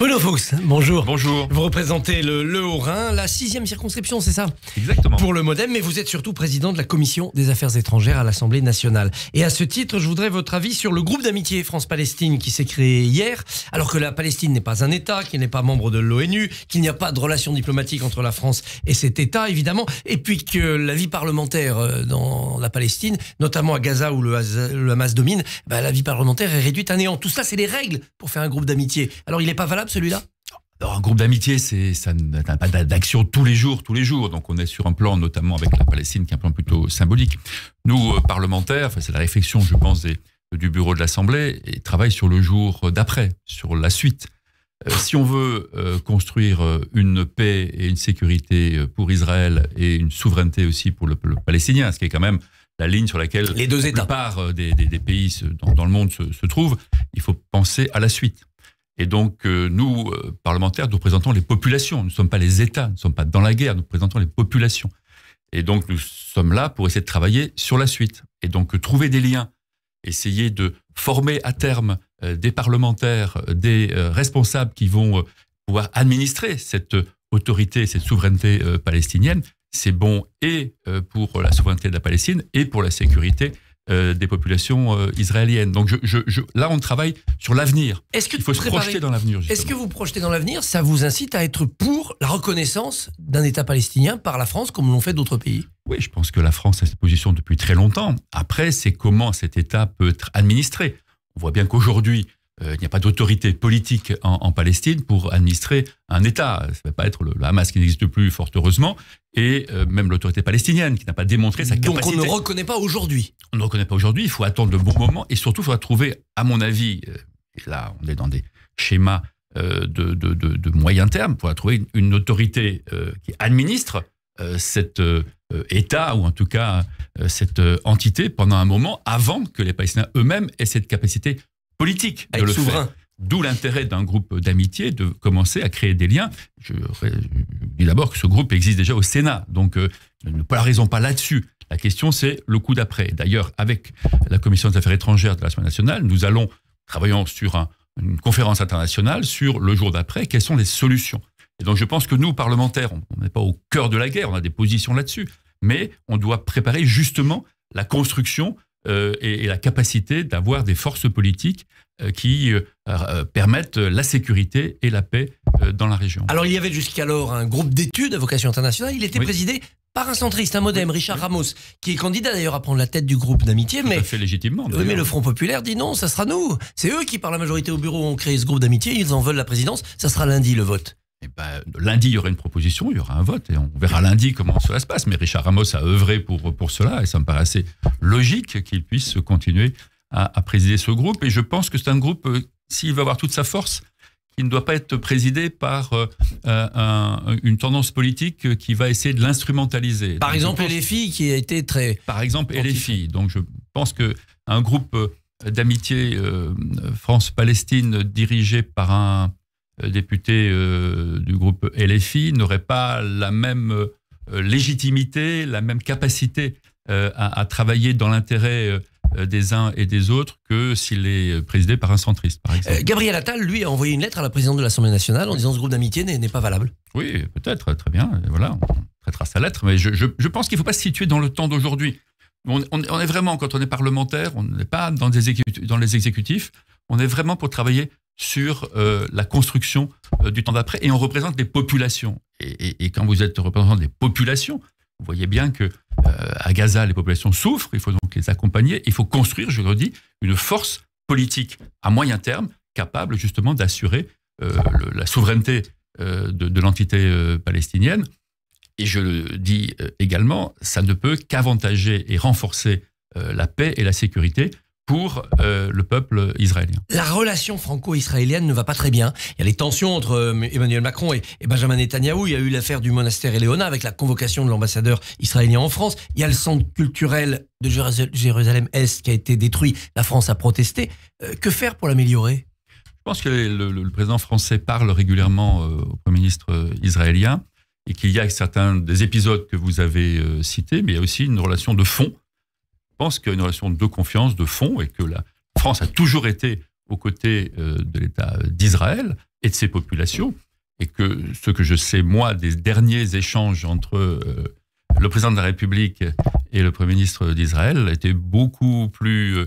Bruno Fuchs, bonjour. Bonjour. Vous représentez le Haut-Rhin, la 6e circonscription, c'est ça? Exactement. Pour le MoDem, mais vous êtes surtout président de la Commission des Affaires étrangères à l'Assemblée nationale. Et à ce titre, je voudrais votre avis sur le groupe d'amitié France-Palestine qui s'est créé hier, alors que la Palestine n'est pas un État, qu'il n'est pas membre de l'ONU, qu'il n'y a pas de relations diplomatiques entre la France et cet État, évidemment, et puis que la vie parlementaire dans la Palestine, notamment à Gaza où le Hamas domine, la vie parlementaire est réduite à néant. Tout ça, c'est les règles pour faire un groupe d'amitié. Alors, il n'est pas valable celui-là? Alors, un groupe d'amitié, ça n'a pas d'action tous les jours. Donc, on est sur un plan, notamment avec la Palestine, qui est un plan plutôt symbolique. Nous, parlementaires, c'est la réflexion, je pense, du bureau de l'Assemblée, et travaille sur le jour d'après, sur la suite. Si on veut construire une paix et une sécurité pour Israël et une souveraineté aussi pour le palestinien, ce qui est quand même la ligne sur laquelle les deux États. La plupart des pays dans le monde se trouvent, il faut penser à la suite. Et donc, nous, parlementaires, nous représentons les populations. Nous ne sommes pas les États, nous ne sommes pas dans la guerre, nous représentons les populations. Et donc, nous sommes là pour essayer de travailler sur la suite. Et donc, trouver des liens, essayer de former à terme des parlementaires, des responsables qui vont pouvoir administrer cette autorité, cette souveraineté palestinienne, c'est bon et pour la souveraineté de la Palestine et pour la sécurité des populations israéliennes. Donc là, on travaille sur l'avenir. Il faut se projeter dans l'avenir. Est-ce que vous projetez dans l'avenir, ça vous incite à être pour la reconnaissance d'un État palestinien par la France, comme l'ont fait d'autres pays? Oui, je pense que la France a cette position depuis très longtemps. Après, c'est comment cet État peut être administré. On voit bien qu'aujourd'hui, il n'y a pas d'autorité politique en Palestine pour administrer un État. Ça ne va pas être le Hamas qui n'existe plus, fort heureusement, et même l'autorité palestinienne qui n'a pas démontré sa capacité. Donc on ne reconnaît pas aujourd'hui. On ne reconnaît pas aujourd'hui, il faut attendre le bon moment, et surtout il faudra trouver, à mon avis, et là on est dans des schémas de moyen terme, il faudra trouver une autorité qui administre cet État, ou en tout cas cette entité, pendant un moment, avant que les Palestiniens eux-mêmes aient cette capacité politique de le faire. D'où l'intérêt d'un groupe d'amitié de commencer à créer des liens. Je dis d'abord que ce groupe existe déjà au Sénat, donc ne polarisons pas là-dessus. La question, c'est le coup d'après. D'ailleurs, avec la Commission des Affaires étrangères de l'Assemblée nationale, nous travaillons sur une conférence internationale sur le jour d'après, quelles sont les solutions. Et donc je pense que nous, parlementaires, on n'est pas au cœur de la guerre, on a des positions là-dessus, mais on doit préparer justement la construction et la capacité d'avoir des forces politiques qui permettent la sécurité et la paix dans la région. Alors il y avait jusqu'alors un groupe d'études à vocation internationale, il était présidé par un centriste, un MoDem, Richard Ramos, qui est candidat d'ailleurs à prendre la tête du groupe d'amitié. Tout à fait légitimement. Oui, mais le Front Populaire dit non, ça sera nous. C'est eux qui, par la majorité au bureau, ont créé ce groupe d'amitié, ils en veulent la présidence, ça sera lundi le vote. Lundi, il y aura une proposition, il y aura un vote, et on verra lundi comment cela se passe. Mais Richard Ramos a œuvré pour cela, et ça me paraît assez logique qu'il puisse continuer à présider ce groupe. Et je pense que c'est un groupe, s'il veut avoir toute sa force, qui ne doit pas être présidé par une tendance politique qui va essayer de l'instrumentaliser. Par exemple, LFI, qui a été très... Par exemple, LFI. Donc je pense qu'un groupe d'amitié France-Palestine dirigé par un député du groupe LFI n'aurait pas la même légitimité, la même capacité à travailler dans l'intérêt des uns et des autres que s'il est présidé par un centriste, par exemple. Gabriel Attal, lui, a envoyé une lettre à la présidente de l'Assemblée nationale en disant que ce groupe d'amitié n'est pas valable. Oui, peut-être, très bien. Voilà, on traitera sa lettre, mais je pense qu'il ne faut pas se situer dans le temps d'aujourd'hui. On est vraiment, quand on est parlementaire, on n'est pas dans les exécutifs, on est vraiment pour travailler sur la construction du temps d'après, et on représente les populations. Et quand vous êtes représentant des populations, vous voyez bien que à Gaza, les populations souffrent, il faut donc les accompagner, il faut construire, je le dis, une force politique à moyen terme capable justement d'assurer la souveraineté de l'entité palestinienne. Et je le dis également, ça ne peut qu'avantager et renforcer la paix et la sécurité pour le peuple israélien. La relation franco-israélienne ne va pas très bien. Il y a les tensions entre Emmanuel Macron et Benjamin Netanyahou. Il y a eu l'affaire du monastère Éléona avec la convocation de l'ambassadeur israélien en France. Il y a le centre culturel de Jérusalem-Est qui a été détruit. La France a protesté. Que faire pour l'améliorer? Je pense que le président français parle régulièrement au Premier ministre israélien et qu'il y a certains des épisodes que vous avez cités, mais il y a aussi une relation de fond. Je pense qu'il y a une relation de confiance, de fond, et que la France a toujours été aux côtés de l'État d'Israël, et de ses populations, et que ce que je sais, moi, des derniers échanges entre le président de la République et le Premier ministre d'Israël était beaucoup plus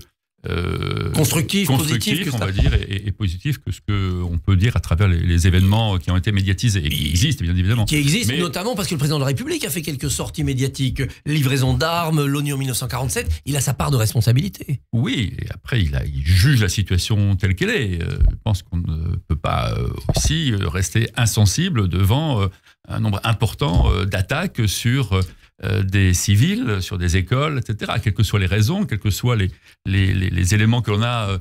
constructif, positif, on va dire, et positif que ce qu'on peut dire à travers les événements qui ont été médiatisés et qui existent, bien évidemment. Qui existent, notamment parce que le président de la République a fait quelques sorties médiatiques, livraison d'armes, l'ONU en 1947, il a sa part de responsabilité. Oui, et après, il juge la situation telle qu'elle est. Je pense qu'on ne peut pas aussi rester insensible devant un nombre important d'attaques sur des civils, sur des écoles, etc. Quelles que soient les raisons, quels que soient les éléments que l'on a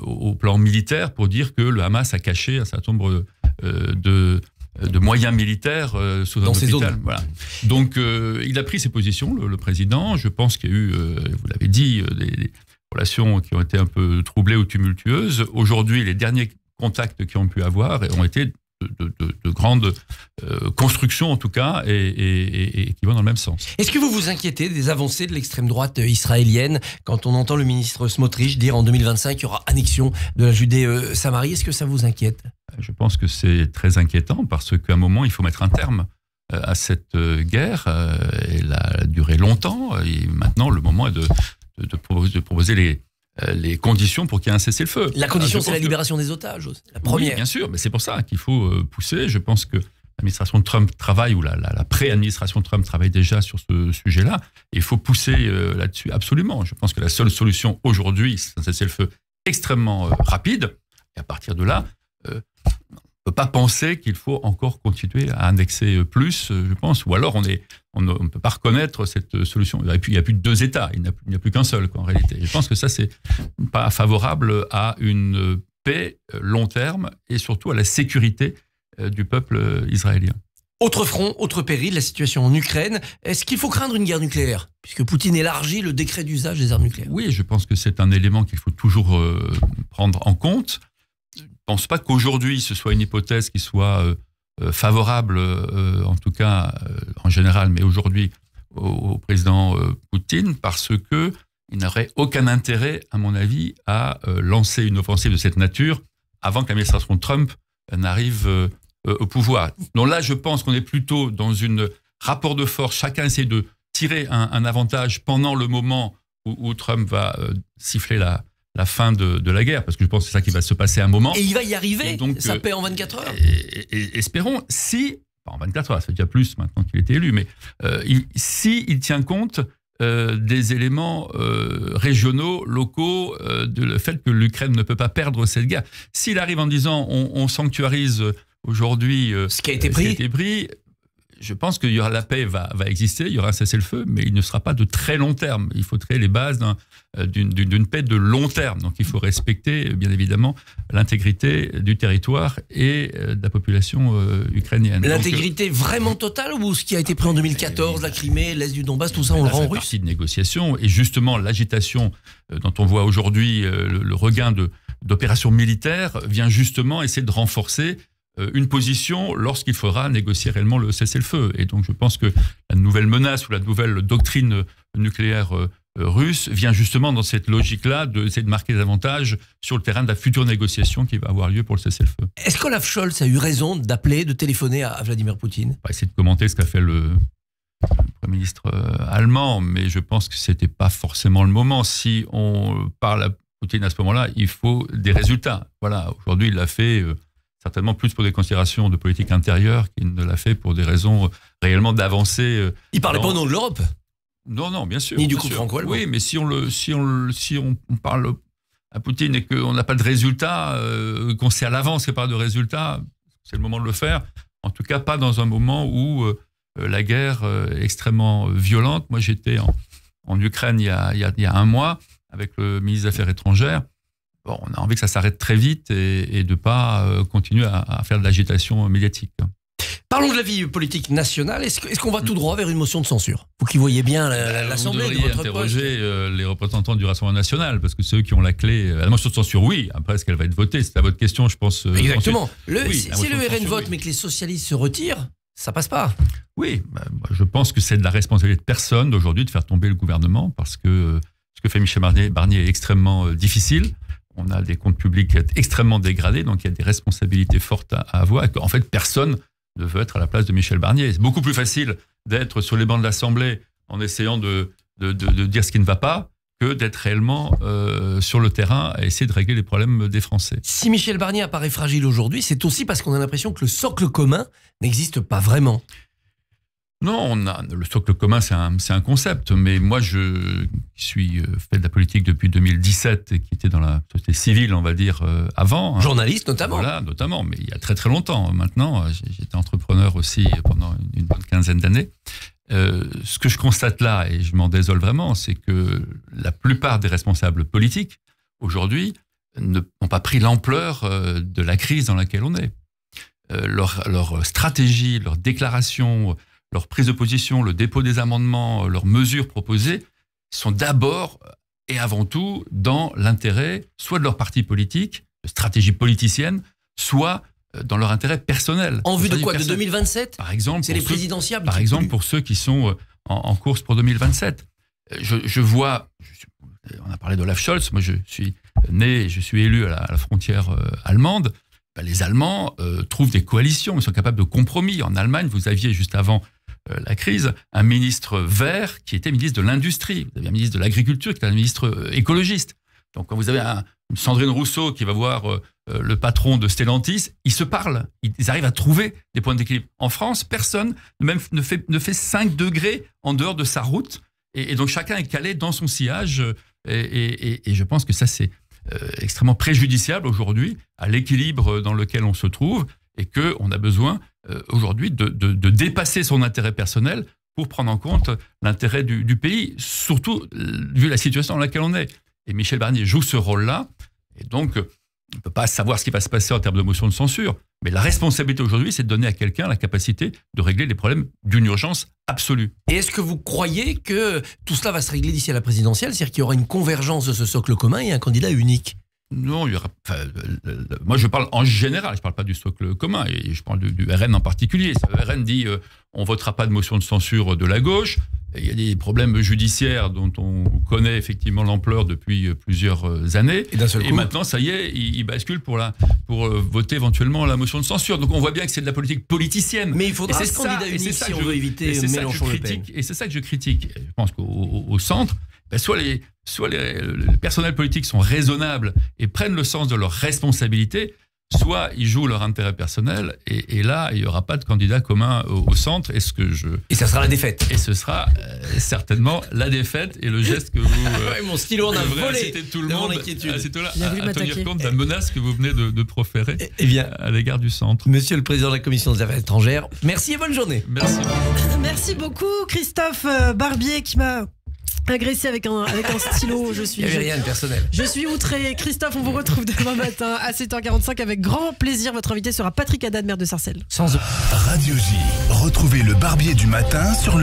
au plan militaire pour dire que le Hamas a caché un certain nombre de moyens militaires sous un hôpital. Voilà. Donc, il a pris ses positions, le président. Je pense qu'il y a eu, vous l'avez dit, des relations qui ont été un peu troublées ou tumultueuses. Aujourd'hui, les derniers contacts qu'ils ont pu avoir ont été de grandes constructions, en tout cas, et qui vont dans le même sens. Est-ce que vous vous inquiétez des avancées de l'extrême droite israélienne quand on entend le ministre Smotrich dire en 2025 qu'il y aura annexion de la Judée-Samarie? Est-ce que ça vous inquiète? Je pense que c'est très inquiétant parce qu'à un moment, il faut mettre un terme à cette guerre. Elle a duré longtemps et maintenant, le moment est de proposer les conditions pour qu'il y ait un cessez-le-feu. La condition, c'est la libération des otages, la première. Oui, bien sûr, mais c'est pour ça qu'il faut pousser. Je pense que l'administration Trump travaille, ou la pré-administration Trump travaille déjà sur ce sujet-là. Et il faut pousser là-dessus, absolument. Je pense que la seule solution aujourd'hui, c'est un cessez-le-feu extrêmement rapide. Et à partir de là, on ne peut pas penser qu'il faut encore continuer à annexer plus, je pense. Ou alors, on ne peut pas reconnaître cette solution. Il n'y a plus de deux États, il n'y a plus qu'un seul, en réalité. Je pense que ça, c'est pas favorable à une paix long terme et surtout à la sécurité du peuple israélien. Autre front, autre péril, la situation en Ukraine. Est-ce qu'il faut craindre une guerre nucléaire, puisque Poutine élargit le décret d'usage des armes nucléaires? Oui, je pense que c'est un élément qu'il faut toujours prendre en compte. Je ne pense pas qu'aujourd'hui, ce soit une hypothèse qui soit favorable, en tout cas en général, mais aujourd'hui au président Poutine, parce qu'il n'aurait aucun intérêt, à mon avis, à lancer une offensive de cette nature avant que l'administration Trump n'arrive au pouvoir. Donc là, je pense qu'on est plutôt dans un rapport de force. Chacun essaie de tirer un avantage pendant le moment où Trump va siffler la fin de la guerre, parce que je pense que c'est ça qui va se passer à un moment. Et il va y arriver, donc, ça paie en 24 heures. Et espérons, en 24 heures, ça fait déjà plus maintenant qu'il a été élu, mais il tient compte des éléments régionaux, locaux, le fait que l'Ukraine ne peut pas perdre cette guerre. S'il arrive en disant on sanctuarise aujourd'hui ce qui a été pris, je pense que la paix va exister, il y aura un cessez-le-feu, mais il ne sera pas de très long terme. Il faut créer les bases d'une paix de long terme. Donc il faut respecter, bien évidemment, l'intégrité du territoire et de la population ukrainienne. L'intégrité vraiment totale, ou ce qui a été pris en 2014, la Crimée, l'Est du Donbass, tout ça, on le rend russe? C'est partie de négociation. Et justement, l'agitation dont on voit aujourd'hui le regain d'opérations militaires vient justement essayer de renforcer une position lorsqu'il faudra négocier réellement le cessez-le-feu. Et donc je pense que la nouvelle menace ou la nouvelle doctrine nucléaire russe vient justement dans cette logique-là d'essayer de marquer davantage sur le terrain de la future négociation qui va avoir lieu pour le cessez-le-feu. Est-ce qu'Olaf Scholz a eu raison d'appeler, de téléphoner à Vladimir Poutine? On va essayer de commenter ce qu'a fait le Premier ministre allemand, mais je pense que ce n'était pas forcément le moment. Si on parle à Poutine à ce moment-là, il faut des résultats. Voilà, aujourd'hui il l'a fait certainement plus pour des considérations de politique intérieure qu'il ne l'a fait pour des raisons réellement d'avancée. Il parlait pas au nom de l'Europe? Non, bien sûr. Ni du coup franco-allemand. Oui, mais si on parle à Poutine et qu'on n'a pas de résultat, qu'on sait à l'avance qu'il n'y a pas de résultat, c'est le moment de le faire. En tout cas, pas dans un moment où la guerre est extrêmement violente. Moi, j'étais en Ukraine il y a un mois avec le ministre des Affaires étrangères. Bon, on a envie que ça s'arrête très vite et de ne pas continuer à faire de l'agitation médiatique. Parlons de la vie politique nationale. Est-ce qu'on va tout droit vers une motion de censure? Vous qui voyez bien l'Assemblée de votre interroger les représentants du Rassemblement national, parce que c'est eux qui ont la clé. La motion de censure, oui. Après, est-ce qu'elle va être votée? C'est à votre question, je pense. Exactement. Si le RN censure, vote, mais que les socialistes se retirent, ça passe pas. Oui, je pense que c'est de la responsabilité de personne d'aujourd'hui de faire tomber le gouvernement, parce que ce que fait Michel Barnier est extrêmement difficile. on a des comptes publics extrêmement dégradés, donc il y a des responsabilités fortes à avoir. En fait, personne ne veut être à la place de Michel Barnier. C'est beaucoup plus facile d'être sur les bancs de l'Assemblée en essayant de dire ce qui ne va pas que d'être réellement sur le terrain à essayer de régler les problèmes des Français. Si Michel Barnier apparaît fragile aujourd'hui, c'est aussi parce qu'on a l'impression que le socle commun n'existe pas vraiment. Non, le socle commun, c'est un concept. Mais moi, je suis fait de la politique depuis 2017 et qui était dans la société civile, on va dire, avant. Journaliste notamment. Voilà, notamment, mais il y a très très longtemps. Maintenant, j'étais entrepreneur aussi pendant une bonne quinzaine d'années. Ce que je constate là, et je m'en désole vraiment, c'est que la plupart des responsables politiques, aujourd'hui, n'ont pas pris l'ampleur de la crise dans laquelle on est. Leur stratégie, leur déclaration, leur prise de position, le dépôt des amendements, leurs mesures proposées sont d'abord et avant tout dans l'intérêt soit de leur parti politique, de stratégie politicienne, soit dans leur intérêt personnel. En vue de quoi? De 2027? Par exemple, c'est les présidentiables. Par exemple, pour ceux qui sont en course pour 2027. Je vois, on a parlé d'Olaf Scholz, moi je suis né, je suis élu à la frontière allemande. Les Allemands trouvent des coalitions, ils sont capables de compromis. En Allemagne, vous aviez juste avant la crise un ministre vert qui était ministre de l'Industrie. Vous avez un ministre de l'Agriculture qui était un ministre écologiste. Donc quand vous avez une Sandrine Rousseau qui va voir le patron de Stellantis, ils se parlent, ils arrivent à trouver des points d'équilibre. En France, personne même ne fait 5 degrés en dehors de sa route, et donc chacun est calé dans son sillage, et je pense que ça c'est extrêmement préjudiciable aujourd'hui à l'équilibre dans lequel on se trouve, et qu'on a besoin aujourd'hui de dépasser son intérêt personnel pour prendre en compte l'intérêt du pays, surtout vu la situation dans laquelle on est. Et Michel Barnier joue ce rôle-là, et donc on ne peut pas savoir ce qui va se passer en termes de motion de censure, mais la responsabilité aujourd'hui, c'est de donner à quelqu'un la capacité de régler les problèmes d'une urgence absolue. Et est-ce que vous croyez que tout cela va se régler d'ici à la présidentielle, c'est-à-dire qu'il y aura une convergence de ce socle commun et un candidat unique? Non, il y aura. Moi, je parle en général. Je ne parle pas du socle commun, et je parle du RN en particulier. Le RN dit on votera pas de motion de censure de la gauche. Et il y a des problèmes judiciaires dont on connaît effectivement l'ampleur depuis plusieurs années. Et maintenant, ça y est, il bascule pour voter éventuellement la motion de censure. Donc on voit bien que c'est de la politique politicienne. Mais il faudra ce candidat unique si on veut éviter Mélenchon-Le Pen. Et c'est ça que je critique. Je pense qu'au centre, soit les personnels politiques sont raisonnables et prennent le sens de leurs responsabilités, soit ils jouent leur intérêt personnel, et là, il n'y aura pas de candidat commun au centre. Et ça sera la défaite. Et ce sera certainement la défaite, et le geste que vous... mon stylo en a volé tout le monde à tenir compte de la menace que vous venez de proférer à l'égard du centre. Monsieur le Président de la Commission des Affaires étrangères, merci et bonne journée. Merci beaucoup. Merci beaucoup, Christophe Barbier, qui m'a agressé avec un stylo. Il n'y avait rien de personnel. Je suis outré. Christophe, on vous retrouve demain matin à 7h45 avec grand plaisir. Votre invité sera Patrick Haddad, maire de Sarcelles. Sans eux. Radio J. Retrouvez le Barbier du matin sur le